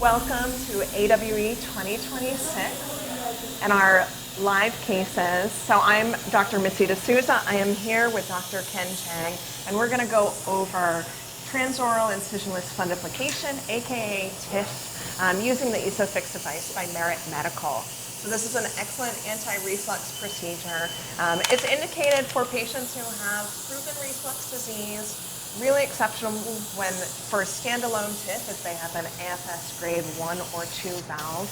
Welcome to AWE 2026 and our live cases. So I'm Dr. Missy D'Souza. I am here with Dr. Ken Chang, and we're going to go over transoral incisionless fundoplication, aka TIF, using the ESOFIX device by Merit Medical. So this is an excellent anti-reflux procedure. It's indicated for patients who have proven reflux disease. Really exceptional when for standalone TIF if they have an AFS grade 1 or 2 valve.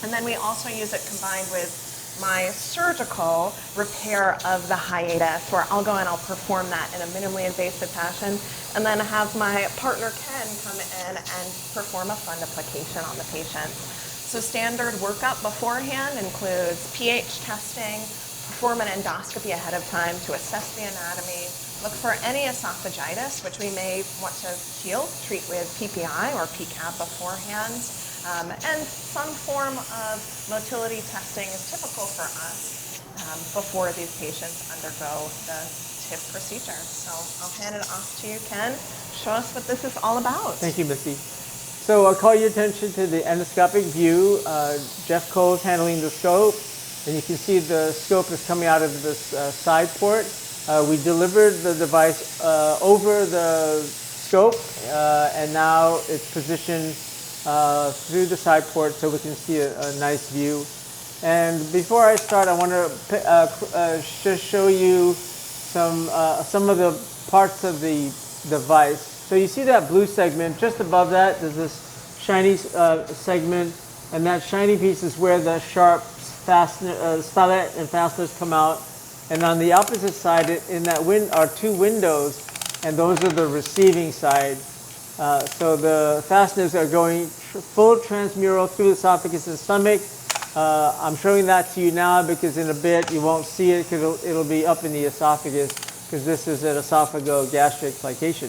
And then we also use it combined with my surgical repair of the hiatus, where I'll go and I'll perform that in a minimally invasive fashion, and then have my partner Ken come in and perform a fundoplication on the patient. So standard workup beforehand includes pH testing, perform an endoscopy ahead of time to assess the anatomy, look for any esophagitis, which we may want to heal, treat with PPI or PCAB beforehand, and some form of motility testing is typical for us before these patients undergo the TIF procedure. So I'll hand it off to you, Ken. Show us what this is all about. Thank you, Missy. So I'll call your attention to the endoscopic view. Jeff Cole's handling the scope, and you can see the scope is coming out of this side port. We delivered the device over the scope, and now it's positioned through the side port so we can see a nice view. And before I start, I want to just show you some of the parts of the device. So you see that blue segment, just above that there's this shiny segment, and that shiny piece is where the sharp stylet and fasteners come out. And on the opposite side in that are two windows, and those are the receiving side. So the fasteners are going full transmural through the esophagus and stomach. I'm showing that to you now because in a bit you won't see it because it'll be up in the esophagus, because this is an esophagogastric plication.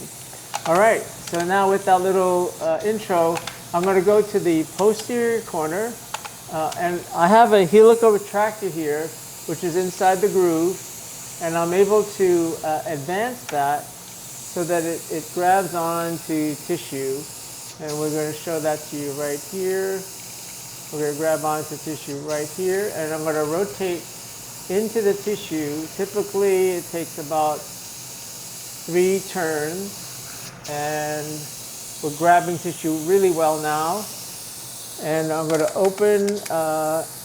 All right, so now with that little intro, I'm going to go to the posterior corner, and I have a helical retractor here, which is inside the groove, and I'm able to advance that so that it grabs onto tissue, and we're going to show that to you right here. We're going to grab onto tissue right here, and I'm going to rotate into the tissue. Typically it takes about 3 turns, and we're grabbing tissue really well now. And I'm going to open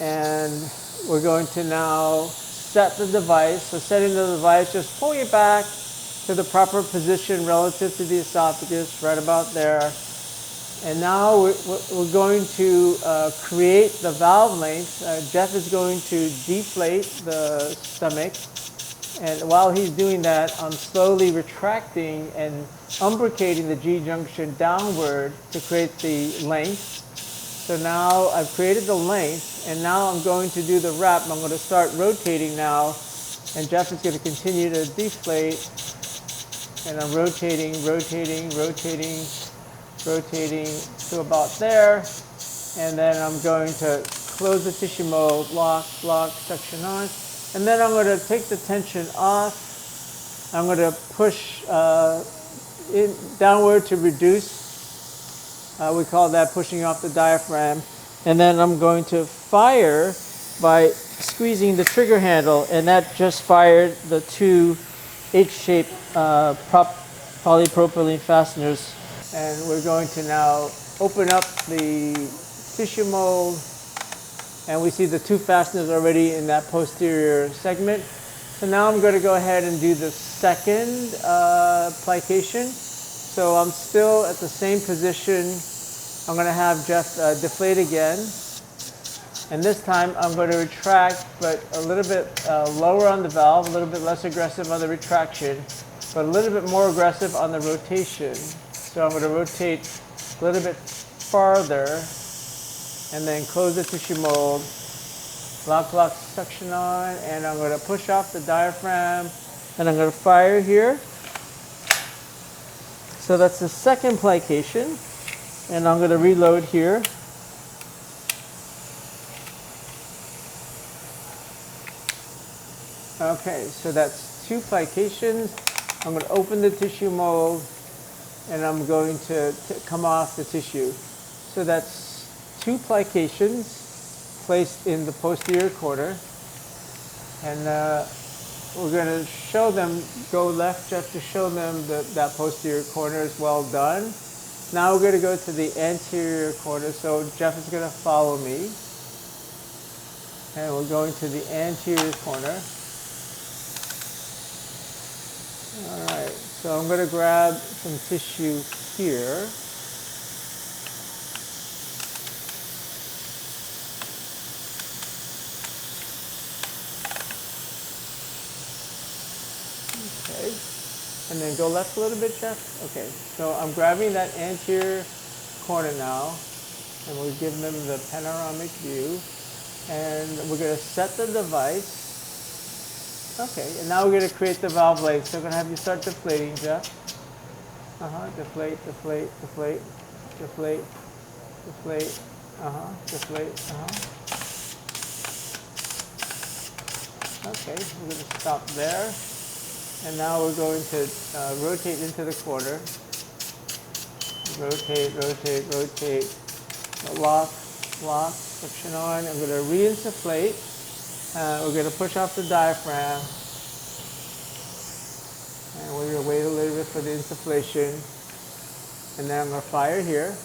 and we're going to now set the device. So setting the device, just pull it back to the proper position relative to the esophagus, right about there. And now we're going to create the valve length. Jeff is going to deflate the stomach. And while he's doing that, I'm slowly retracting and umbricating the G-junction downward to create the length. So now I've created the length, and now I'm going to do the wrap. I'm going to start rotating now, and Jeff is going to continue to deflate, and I'm rotating to about there, and then I'm going to close the tissue mold, lock, suction on, and then I'm going to take the tension off. I'm going to push downward to reduce. We call that pushing off the diaphragm. And then I'm going to fire by squeezing the trigger handle, and that just fired the 2 H-shaped polypropylene fasteners. And we're going to now open up the tissue mold, and we see the 2 fasteners already in that posterior segment. So now I'm going to go ahead and do the second plication. So I'm still at the same position. I'm going to have Jeff deflate again. And this time I'm going to retract, but a little bit lower on the valve, a little bit less aggressive on the retraction, but a little bit more aggressive on the rotation. So I'm going to rotate a little bit farther, and then close the tissue mold, lock, suction on, and I'm going to push off the diaphragm, and I'm going to fire here. So that's the second plication, and I'm going to reload here. Okay, so that's 2 plications. I'm going to open the tissue mold, and I'm going to come off the tissue. So that's 2 plications placed in the posterior corner. And we're going to show them, go left, Jeff, to show them that posterior corner is well done. Now we're going to go to the anterior corner. So Jeff is going to follow me. And we're going to the anterior corner. All right, so I'm going to grab some tissue here. Okay, and then go left a little bit, Jeff. Okay, so I'm grabbing that anterior corner now, and we'll give them the panoramic view. And we're going to set the device. Okay, and now we're going to create the valve leg. So I'm going to have you start deflating, Jeff. Deflate, deflate, deflate, deflate, deflate, deflate, Okay, we're going to stop there. And now we're going to rotate into the corner. Rotate, rotate, rotate. Lock, lock. Friction on. I'm going to re-insufflate. We're going to push off the diaphragm. And we're going to wait a little bit for the insufflation. And then I'm going to fire here.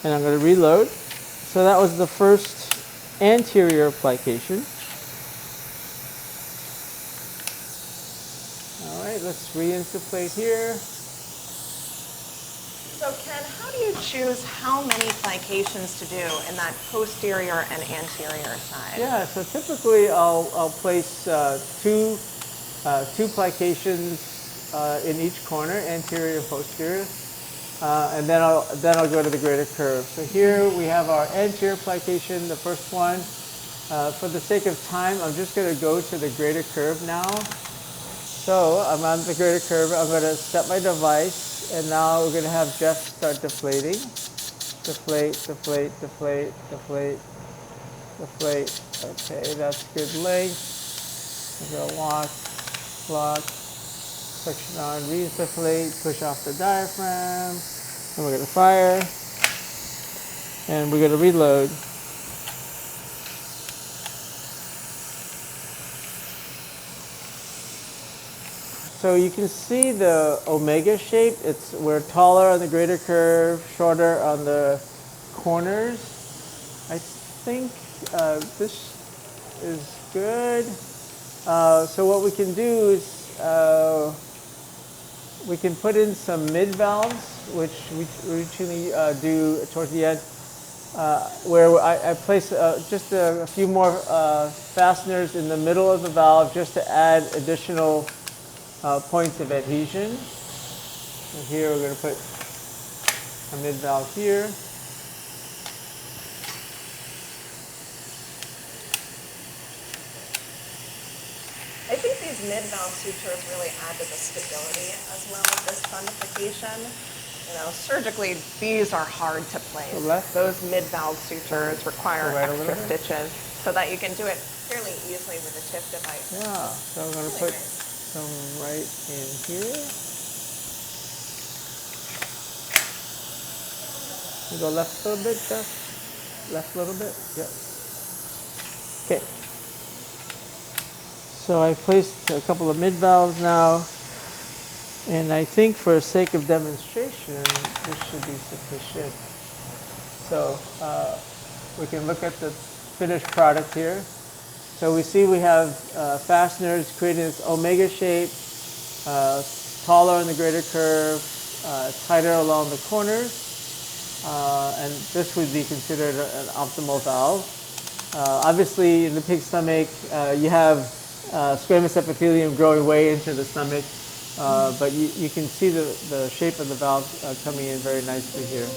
And I'm going to reload. So that was the first anterior plication. All right, let's re-insufflate here. So Ken, how do you choose how many plications to do in that posterior and anterior side? Yeah, so typically I'll place two plications in each corner, anterior and posterior, and then I'll go to the greater curve. So here we have our anterior plication, the first one. For the sake of time, I'm just going to go to the greater curve now. So I'm on the greater curve. I'm going to set my device. And now we're going to have Jeff start deflating. Deflate, deflate, deflate, deflate, deflate. Okay, that's good length. We're going to lock, lock, friction on, re-deflate, push off the diaphragm. And we're going to fire. And we're going to reload. So you can see the omega shape. We're taller on the greater curve, shorter on the corners. I think this is good. So what we can do is we can put in some mid valves, which we routinely do towards the end, where I place just a few more fasteners in the middle of the valve just to add additional points of adhesion. So here we're going to put a mid valve here. I think these mid-valve sutures really add to the stability as well of this fundification. You know, surgically, these are hard to place. Those mid-valve sutures require extra stitches so that you can do it fairly easily with a TIF device. Yeah, so I'm going to put some right in here. You go left a little bit, Jeff? Left a little bit? Yep. Okay. So I placed a couple of mid valves now, and I think for the sake of demonstration, this should be sufficient. So we can look at the finished product here. So we see we have fasteners creating this omega shape, taller in the greater curve, tighter along the corners, and this would be considered an optimal valve. Obviously, in the pig stomach, you have squamous epithelium growing way into the stomach, but you can see the shape of the valve coming in very nicely here.